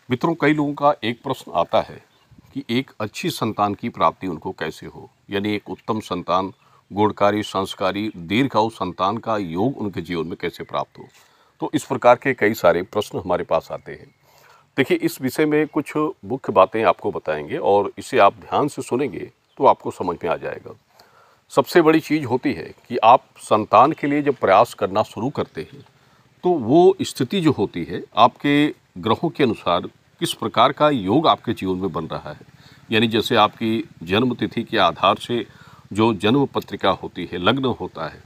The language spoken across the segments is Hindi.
मित्रों, कई लोगों का एक प्रश्न आता है कि एक अच्छी संतान की प्राप्ति उनको कैसे हो, यानी एक उत्तम संतान, गुणकारी, संस्कारी, दीर्घायु संतान का योग उनके जीवन में कैसे प्राप्त हो। तो इस प्रकार के कई सारे प्रश्न हमारे पास आते हैं। देखिए, इस विषय में कुछ मुख्य बातें आपको बताएंगे और इसे आप ध्यान से सुनेंगे तो आपको समझ में आ जाएगा। सबसे बड़ी चीज़ होती है कि आप संतान के लिए जब प्रयास करना शुरू करते हैं तो वो स्थिति जो होती है आपके ग्रहों के अनुसार किस प्रकार का योग आपके जीवन में बन रहा है। यानी जैसे आपकी जन्म तिथि के आधार से जो जन्म पत्रिका होती है, लग्न होता है,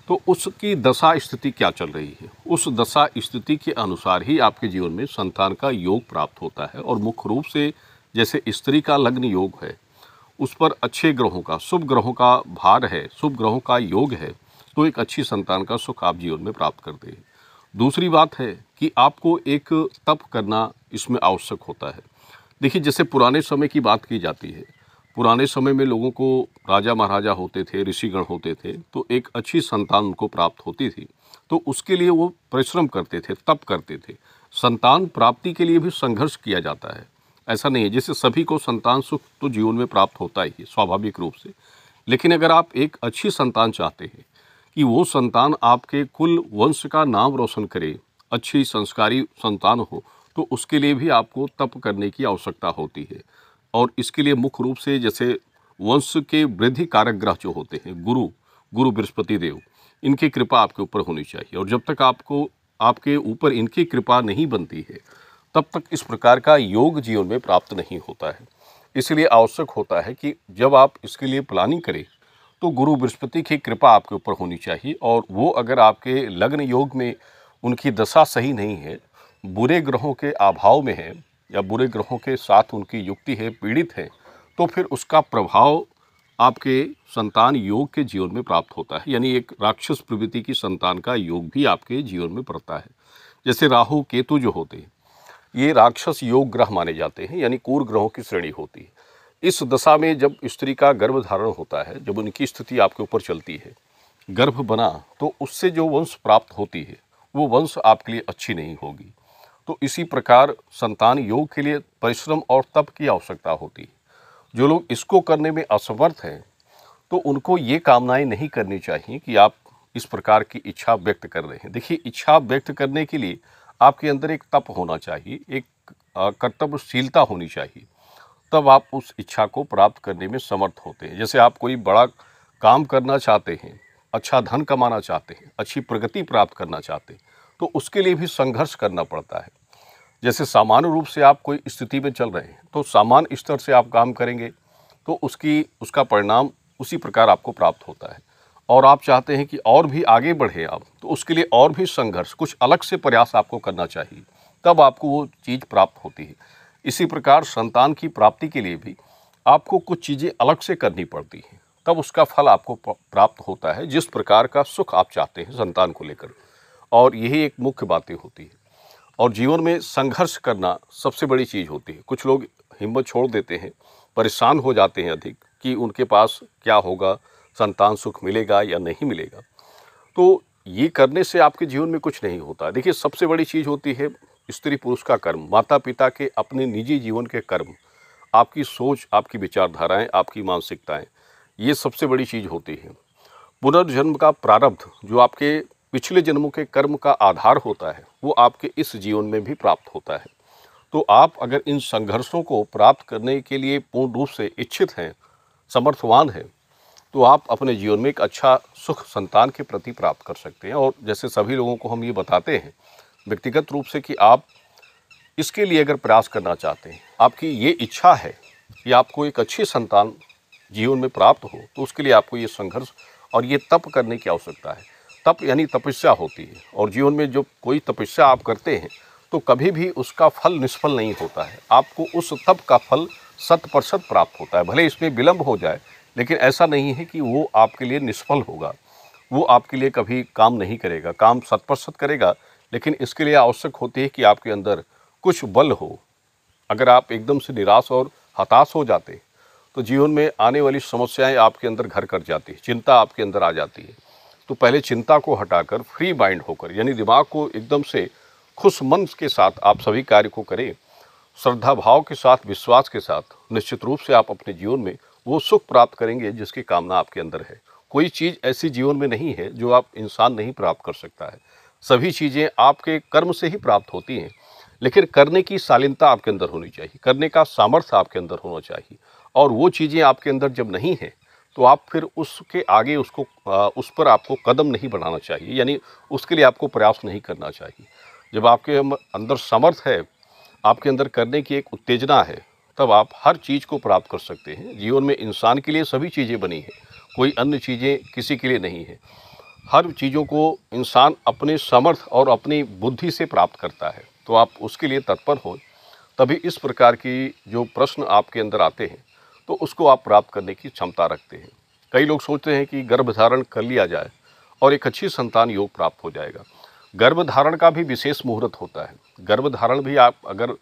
तो उसकी दशा स्थिति क्या चल रही है, उस दशा स्थिति के अनुसार ही आपके जीवन में संतान का योग प्राप्त होता है। और मुख्य रूप से जैसे स्त्री का लग्न योग है, उस पर अच्छे ग्रहों का, शुभ ग्रहों का भार है, शुभ ग्रहों का योग है, तो एक अच्छी संतान का सुख आप जीवन में प्राप्त करते हैं। दूसरी बात है कि आपको एक तप करना इसमें आवश्यक होता है। देखिए, जैसे पुराने समय की बात की जाती है, पुराने समय में लोगों को राजा महाराजा होते थे, ऋषिगण होते थे, तो एक अच्छी संतान उनको प्राप्त होती थी, तो उसके लिए वो परिश्रम करते थे, तप करते थे। संतान प्राप्ति के लिए भी संघर्ष किया जाता है। ऐसा नहीं है, जैसे सभी को संतान सुख तो जीवन में प्राप्त होता ही है स्वाभाविक रूप से, लेकिन अगर आप एक अच्छी संतान चाहते हैं कि वो संतान आपके कुल वंश का नाम रोशन करे, अच्छी संस्कारी संतान हो, तो उसके लिए भी आपको तप करने की आवश्यकता होती है। और इसके लिए मुख्य रूप से जैसे वंश के वृद्धि कारक ग्रह जो होते हैं, गुरु गुरु बृहस्पति देव, इनकी कृपा आपके ऊपर होनी चाहिए। और जब तक आपको आपके ऊपर इनकी कृपा नहीं बनती है, तब तक इस प्रकार का योग जीवन में प्राप्त नहीं होता है। इसलिए आवश्यक होता है कि जब आप इसके लिए प्लानिंग करें तो गुरु बृहस्पति की कृपा आपके ऊपर होनी चाहिए। और वो अगर आपके लग्न योग में उनकी दशा सही नहीं है, बुरे ग्रहों के अभाव में है या बुरे ग्रहों के साथ उनकी युक्ति है, पीड़ित है, तो फिर उसका प्रभाव आपके संतान योग के जीवन में प्राप्त होता है। यानी एक राक्षस प्रवृत्ति की संतान का योग भी आपके जीवन में पड़ता है। जैसे राहु केतु जो होते हैं, ये राक्षस योग ग्रह माने जाते हैं, यानी क्रूर ग्रहों की श्रेणी होती है। इस दशा में जब स्त्री का गर्भ धारण होता है, जब उनकी स्थिति आपके ऊपर चलती है, गर्भ बना, तो उससे जो वंश प्राप्त होती है वो वंश आपके लिए अच्छी नहीं होगी। तो इसी प्रकार संतान योग के लिए परिश्रम और तप की आवश्यकता होती है। जो लोग इसको करने में असमर्थ हैं, तो उनको ये कामनाएं नहीं करनी चाहिए कि आप इस प्रकार की इच्छा व्यक्त कर रहे हैं। देखिए, इच्छा व्यक्त करने के लिए आपके अंदर एक तप होना चाहिए, एक कर्तव्यशीलता होनी चाहिए, तब आप उस इच्छा को प्राप्त करने में समर्थ होते हैं। जैसे आप कोई बड़ा काम करना चाहते हैं, अच्छा धन कमाना चाहते हैं, अच्छी प्रगति प्राप्त करना चाहते हैं, तो उसके लिए भी संघर्ष करना पड़ता है। जैसे सामान्य रूप से आप कोई स्थिति में चल रहे हैं, तो सामान्य स्तर से आप काम करेंगे तो उसका परिणाम उसी प्रकार आपको प्राप्त होता है। और आप चाहते हैं कि और भी आगे बढ़े आप, तो उसके लिए और भी संघर्ष, कुछ अलग से प्रयास आपको करना चाहिए, तब आपको वो चीज़ प्राप्त होती है। इसी प्रकार संतान की प्राप्ति के लिए भी आपको कुछ चीज़ें अलग से करनी पड़ती हैं, तब उसका फल आपको प्राप्त होता है, जिस प्रकार का सुख आप चाहते हैं संतान को लेकर। और यही एक मुख्य बातें होती है। और जीवन में संघर्ष करना सबसे बड़ी चीज़ होती है। कुछ लोग हिम्मत छोड़ देते हैं, परेशान हो जाते हैं अधिक कि उनके पास क्या होगा, संतान सुख मिलेगा या नहीं मिलेगा। तो ये करने से आपके जीवन में कुछ नहीं होता। देखिए, सबसे बड़ी चीज़ होती है स्त्री पुरुष का कर्म, माता पिता के अपने निजी जीवन के कर्म, आपकी सोच, आपकी विचारधाराएं, आपकी मानसिकताएं, ये सबसे बड़ी चीज़ होती है। पुनर्जन्म का प्रारब्ध जो आपके पिछले जन्मों के कर्म का आधार होता है, वो आपके इस जीवन में भी प्राप्त होता है। तो आप अगर इन संघर्षों को प्राप्त करने के लिए पूर्ण रूप से इच्छित हैं, समर्थवान हैं, तो आप अपने जीवन में एक अच्छा सुख संतान के प्रति प्राप्त कर सकते हैं। और जैसे सभी लोगों को हम ये बताते हैं व्यक्तिगत रूप से कि आप इसके लिए अगर प्रयास करना चाहते हैं, आपकी ये इच्छा है कि आपको एक अच्छी संतान जीवन में प्राप्त हो, तो उसके लिए आपको ये संघर्ष और ये तप करने की आवश्यकता है। तप यानी तपस्या होती है, और जीवन में जो कोई तपस्या आप करते हैं तो कभी भी उसका फल निष्फल नहीं होता है। आपको उस तप का फल 100% प्राप्त होता है। भले इसमें विलंब हो जाए, लेकिन ऐसा नहीं है कि वो आपके लिए निष्फल होगा, वो आपके लिए कभी काम नहीं करेगा। काम 100% करेगा, लेकिन इसके लिए आवश्यक होती है कि आपके अंदर कुछ बल हो। अगर आप एकदम से निराश और हताश हो जाते तो जीवन में आने वाली समस्याएं आपके अंदर घर कर जाती है, चिंता आपके अंदर आ जाती है। तो पहले चिंता को हटाकर फ्री माइंड होकर, यानी दिमाग को एकदम से खुश मन के साथ आप सभी कार्य को करें, श्रद्धा भाव के साथ, विश्वास के साथ निश्चित रूप से आप अपने जीवन में वो सुख प्राप्त करेंगे जिसकी कामना आपके अंदर है। कोई चीज़ ऐसी जीवन में नहीं है जो आप इंसान नहीं प्राप्त कर सकता है। सभी चीज़ें आपके कर्म से ही प्राप्त होती हैं, लेकिन करने की शालीनता आपके अंदर होनी चाहिए, करने का सामर्थ्य आपके अंदर होना चाहिए। और वो चीज़ें आपके अंदर जब नहीं है, तो आप फिर उसके आगे उस पर आपको कदम नहीं बढ़ाना चाहिए, यानी उसके लिए आपको प्रयास नहीं करना चाहिए। जब आपके अंदर सामर्थ्य है, आपके अंदर करने की एक उत्तेजना है, तब आप हर चीज़ को प्राप्त कर सकते हैं। जीवन में इंसान के लिए सभी चीज़ें बनी हैं, कोई अन्य चीज़ें किसी के लिए नहीं है। हर चीज़ों को इंसान अपने सामर्थ्य और अपनी बुद्धि से प्राप्त करता है, तो आप उसके लिए तत्पर हो, तभी इस प्रकार की जो प्रश्न आपके अंदर आते हैं, तो उसको आप प्राप्त करने की क्षमता रखते हैं। कई लोग सोचते हैं कि गर्भधारण कर लिया जाए और एक अच्छी संतान योग प्राप्त हो जाएगा। गर्भधारण का भी विशेष मुहूर्त होता है। गर्भधारण भी आप अगर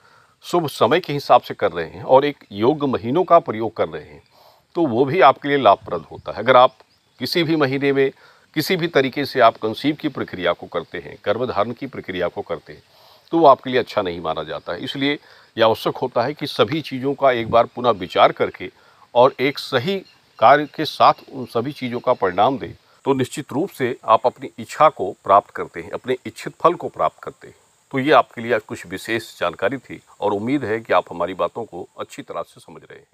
शुभ समय के हिसाब से कर रहे हैं और एक योग्य महीनों का प्रयोग कर रहे हैं, तो वो भी आपके लिए लाभप्रद होता है। अगर आप किसी भी महीने में किसी भी तरीके से आप कंसीव की प्रक्रिया को करते हैं, गर्भधारण की प्रक्रिया को करते हैं, तो वो आपके लिए अच्छा नहीं माना जाता है। इसलिए यह आवश्यक होता है कि सभी चीज़ों का एक बार पुनः विचार करके और एक सही कार्य के साथ उन सभी चीज़ों का परिणाम दें, तो निश्चित रूप से आप अपनी इच्छा को प्राप्त करते हैं, अपने इच्छित फल को प्राप्त करते हैं। तो ये आपके लिए कुछ विशेष जानकारी थी और उम्मीद है कि आप हमारी बातों को अच्छी तरह से समझ रहे हैं।